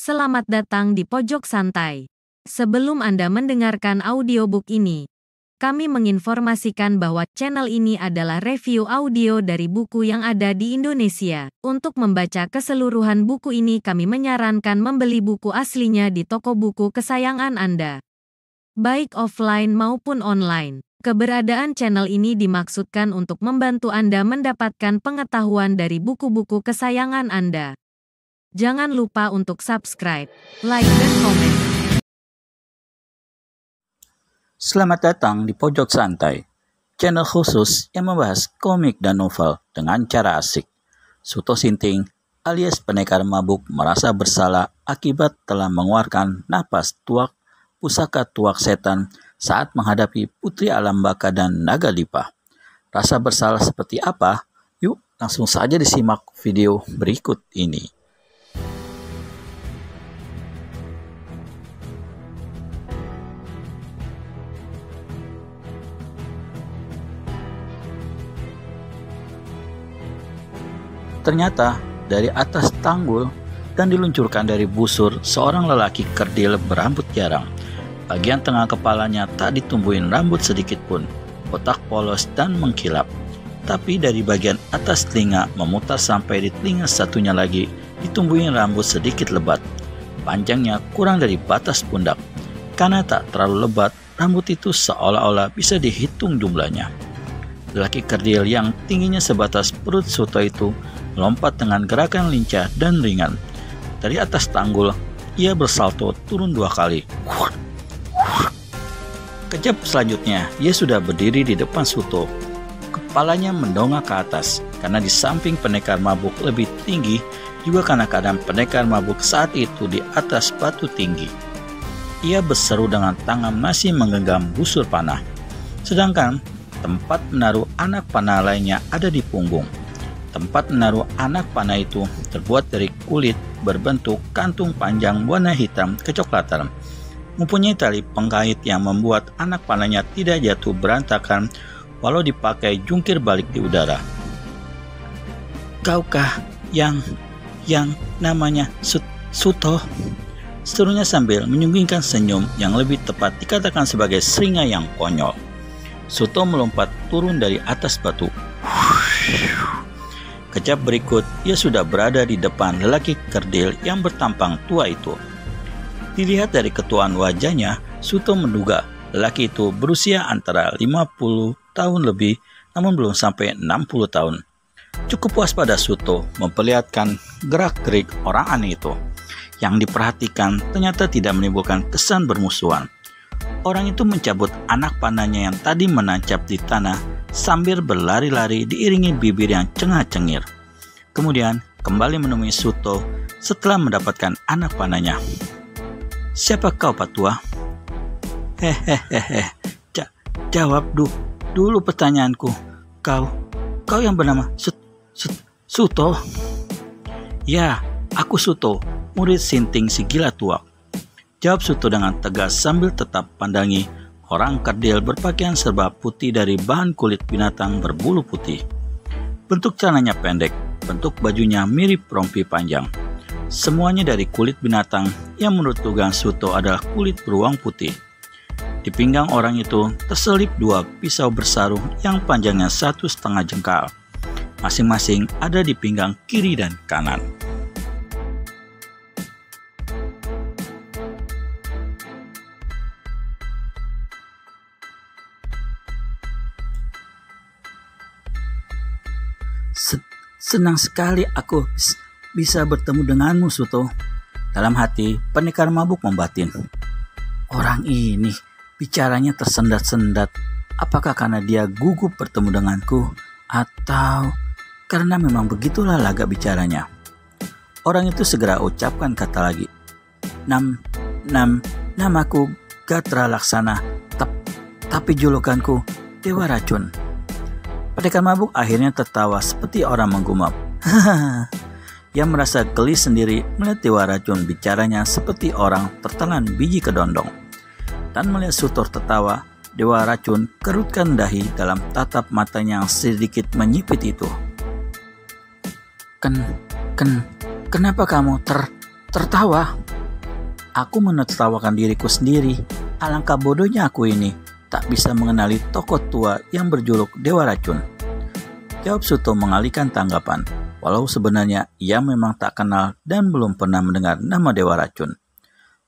Selamat datang di Pojok Santai. Sebelum Anda mendengarkan audiobook ini, kami menginformasikan bahwa channel ini adalah review audio dari buku yang ada di Indonesia. Untuk membaca keseluruhan buku ini, kami menyarankan membeli buku aslinya di toko buku kesayangan Anda, baik offline maupun online. Keberadaan channel ini dimaksudkan untuk membantu Anda mendapatkan pengetahuan dari buku-buku kesayangan Anda. Jangan lupa untuk subscribe, like, dan komen. Selamat datang di Pojok Santai, channel khusus yang membahas komik dan novel dengan cara asik. Suto Sinting alias pendekar mabuk merasa bersalah akibat telah mengeluarkan napas tuak pusaka tuak setan saat menghadapi Putri Alam Baka dan Naga Dipa. Rasa bersalah seperti apa? Yuk langsung saja disimak video berikut ini. Ternyata dari atas tanggul dan diluncurkan dari busur seorang lelaki kerdil berambut jarang. Bagian tengah kepalanya tak ditumbuhin rambut sedikit pun, botak polos dan mengkilap. Tapi dari bagian atas telinga memutar sampai di telinga satunya lagi ditumbuhin rambut sedikit lebat. Panjangnya kurang dari batas pundak. Karena tak terlalu lebat, rambut itu seolah-olah bisa dihitung jumlahnya. Lelaki kerdil yang tingginya sebatas perut Suto itu melompat dengan gerakan lincah dan ringan. Dari atas tanggul, ia bersalto turun 2 kali. Kejap selanjutnya, ia sudah berdiri di depan Suto. Kepalanya mendongak ke atas, karena di samping pendekar mabuk lebih tinggi, juga karena keadaan pendekar mabuk saat itu di atas batu tinggi. Ia berseru dengan tangan masih menggenggam busur panah. Sedangkan tempat menaruh anak panah lainnya ada di punggung. Tempat menaruh anak panah itu terbuat dari kulit berbentuk kantung panjang warna hitam kecoklatan. Mempunyai tali pengkait yang membuat anak panahnya tidak jatuh berantakan walau dipakai jungkir balik di udara. Kaukah yang namanya Suto? Serunya sambil menyunggingkan senyum yang lebih tepat dikatakan sebagai seringai yang konyol. Suto melompat turun dari atas batu. Kejap berikut, ia sudah berada di depan lelaki kerdil yang bertampang tua itu. Dilihat dari ketuaan wajahnya, Suto menduga lelaki itu berusia antara 50 tahun lebih, namun belum sampai 60 tahun. Cukup waspada Suto memperlihatkan gerak-gerik orang aneh itu. Yang diperhatikan ternyata tidak menimbulkan kesan bermusuhan. Orang itu mencabut anak panahnya yang tadi menancap di tanah sambil berlari-lari diiringi bibir yang cengah-cengir. Kemudian kembali menemui Suto setelah mendapatkan anak panahnya. "Siapa kau, Pak Tua?" "Hehehe, jawab dulu pertanyaanku. Kau yang bernama Suto?" "Ya, aku Suto, murid Sinting si gila tua," jawab Suto dengan tegas sambil tetap pandangi orang kerdil berpakaian serba putih dari bahan kulit binatang berbulu putih. Bentuk celananya pendek, bentuk bajunya mirip rompi panjang. Semuanya dari kulit binatang yang menurut dugaan Suto adalah kulit beruang putih. Di pinggang orang itu terselip 2 pisau bersarung yang panjangnya 1,5 jengkal. Masing-masing ada di pinggang kiri dan kanan. Senang sekali aku bisa bertemu denganmu, Suto. Dalam hati, pendekar mabuk membatin. Orang ini bicaranya tersendat-sendat. Apakah karena dia gugup bertemu denganku? Atau karena memang begitulah lagak bicaranya? Orang itu segera ucapkan kata lagi. Namaku Gatra Laksana, tapi julukanku Dewa Racun. Pendekar mabuk akhirnya tertawa seperti orang menggumam. Ia merasa geli sendiri melihat Dewa Racun bicaranya seperti orang tertelan biji kedondong. Dan melihat Suto tertawa, Dewa Racun kerutkan dahi dalam tatap matanya yang sedikit menyipit itu. Kenapa kamu tertawa? Aku menertawakan diriku sendiri. Alangkah bodohnya aku ini, tak bisa mengenali tokoh tua yang berjuluk Dewa Racun. Jawab Suto mengalihkan tanggapan, walau sebenarnya ia memang tak kenal dan belum pernah mendengar nama Dewa Racun.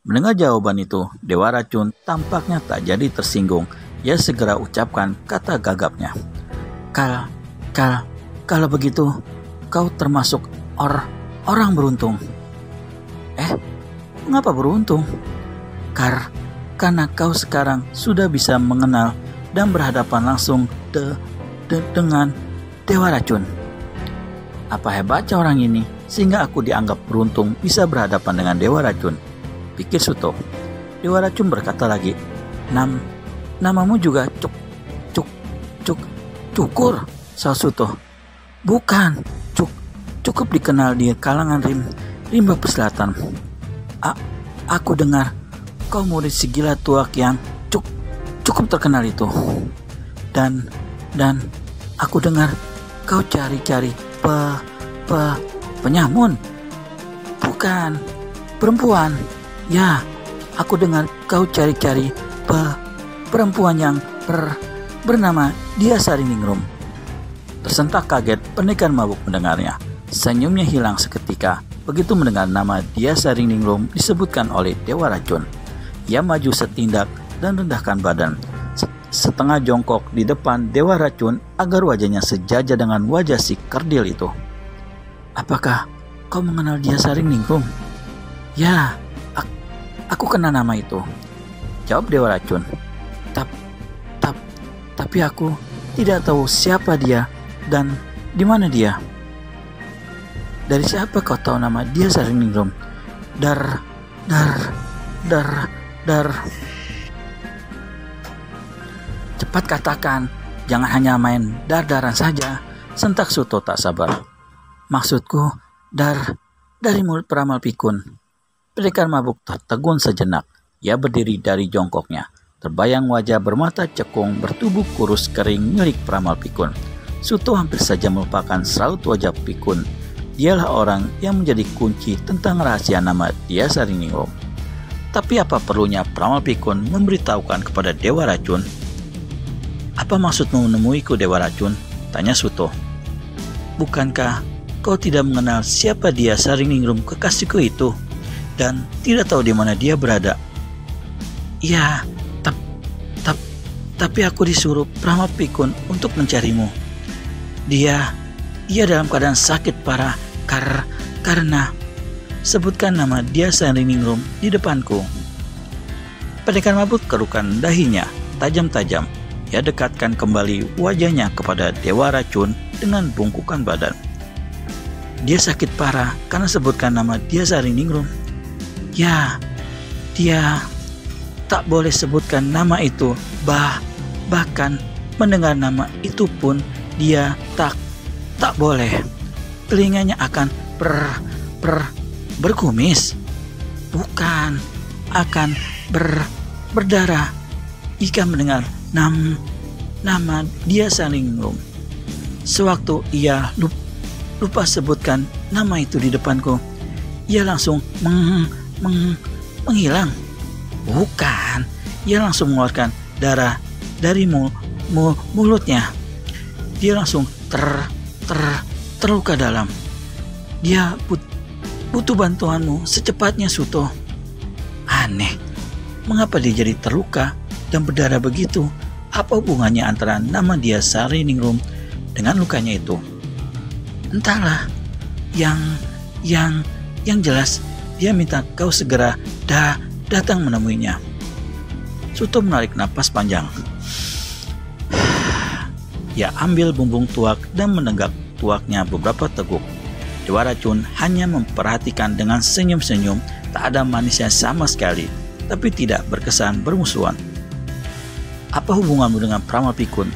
Mendengar jawaban itu, Dewa Racun tampaknya tak jadi tersinggung. Ia segera ucapkan kata gagapnya. Kalau begitu, kau termasuk orang beruntung. Mengapa beruntung? Karena kau sekarang sudah bisa mengenal dan berhadapan langsung dengan Dewa Racun. Apa hebatnya orang ini sehingga aku dianggap beruntung bisa berhadapan dengan Dewa Racun, pikir Suto. Dewa Racun berkata lagi, namamu juga Cukur, sahut Suto. Bukan, cukup dikenal di kalangan rimba Selatan. Aku dengar kau murid si gila tuak yang cukup terkenal itu. Dan aku dengar kau cari-cari penyamun. Bukan, perempuan. Ya, aku dengar kau cari-cari perempuan yang bernama Dia Sariningrum. Tersentak kaget, pendekar mabuk mendengarnya. Senyumnya hilang seketika begitu mendengar nama Dia Sariningrum disebutkan oleh Dewa Racun. Ia maju setindak dan rendahkan badan, setengah jongkok di depan Dewa Racun agar wajahnya sejajar dengan wajah si kerdil itu. Apakah kau mengenal Dia Sariningrum? Ya, aku kenal nama itu, jawab Dewa Racun. Tapi aku tidak tahu siapa dia dan di mana dia. Dari siapa kau tahu nama Dia Sariningrum? Dar. Cepat katakan, jangan hanya main dar-daran saja, sentak Suto tak sabar. Maksudku, dari mulut peramal pikun. Pendekar mabuk tertegun sejenak. Ia berdiri dari jongkoknya. Terbayang wajah bermata cekung bertubuh kurus kering milik peramal pikun. Suto hampir saja melupakan seraut wajah pikun. Dialah orang yang menjadi kunci tentang rahasia nama Dia Sariningrum. Tapi apa perlunya peramal pikun memberitahukan kepada Dewa Racun? Apa maksudmu menemuiku, Dewa Racun? Tanya Suto. Bukankah kau tidak mengenal siapa Dia Sariningrum kekasihku itu? Dan tidak tahu di mana dia berada? Ya, tapi aku disuruh peramal pikun untuk mencarimu. Dia dalam keadaan sakit parah karena sebutkan nama Dia Sariningrum di depanku. Pendekar mabuk kerukan dahinya tajam-tajam. Ia dekatkan kembali wajahnya kepada Dewa Racun dengan bungkukan badan. Dia sakit parah karena sebutkan nama Dia Sariningrum. Ya, dia tak boleh sebutkan nama itu. Bahkan mendengar nama itu pun dia tak boleh. Telinganya akan berkumis. Bukan, akan berdarah jika mendengar nama Dia Sariningrum. Sewaktu ia lupa sebutkan nama itu di depanku, ia langsung menghilang. Bukan, ia langsung mengeluarkan darah dari mulutnya. Dia langsung terluka dalam. Dia butuh bantuanmu secepatnya, Suto. Aneh, mengapa dia jadi terluka dan berdarah begitu? Apa hubungannya antara nama Dia Sariningrum dengan lukanya itu? Entahlah. Yang jelas dia minta kau segera datang menemuinya. Suto menarik napas panjang. Ia ambil bumbung tuak dan menenggak tuaknya beberapa teguk. Dewa Racun hanya memperhatikan dengan senyum-senyum, tak ada manisnya sama sekali, tapi tidak berkesan bermusuhan. Apa hubunganmu dengan peramal pikun?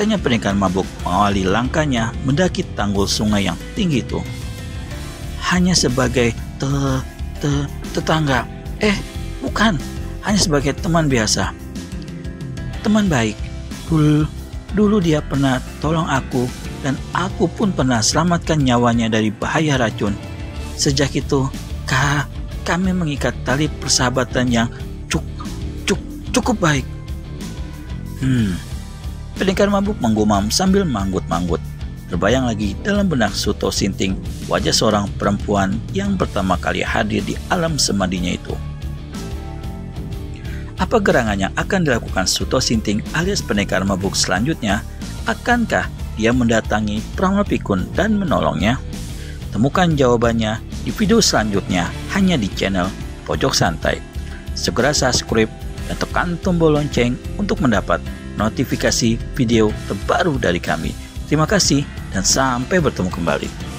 Tanya pendekar mabuk mengawali langkahnya mendaki tanggul sungai yang tinggi itu. Hanya sebagai tetangga. Bukan, hanya sebagai teman biasa. Teman baik. Dulu dia pernah tolong aku dan aku pun pernah selamatkan nyawanya dari bahaya racun. Sejak itu kami mengikat tali persahabatan yang cukup baik. Pendekar mabuk menggumam sambil manggut-manggut. Terbayang lagi dalam benak Suto Sinting wajah seorang perempuan yang pertama kali hadir di alam semadinya itu. Apa gerangan yang akan dilakukan Suto Sinting alias pendekar mabuk selanjutnya? Akankah dia mendatangi Pramana Pikun dan menolongnya? Temukan jawabannya di video selanjutnya hanya di channel Pojok Santai. Segera subscribe dan tekan tombol lonceng untuk mendapat notifikasi video terbaru dari kami. Terima kasih dan sampai bertemu kembali.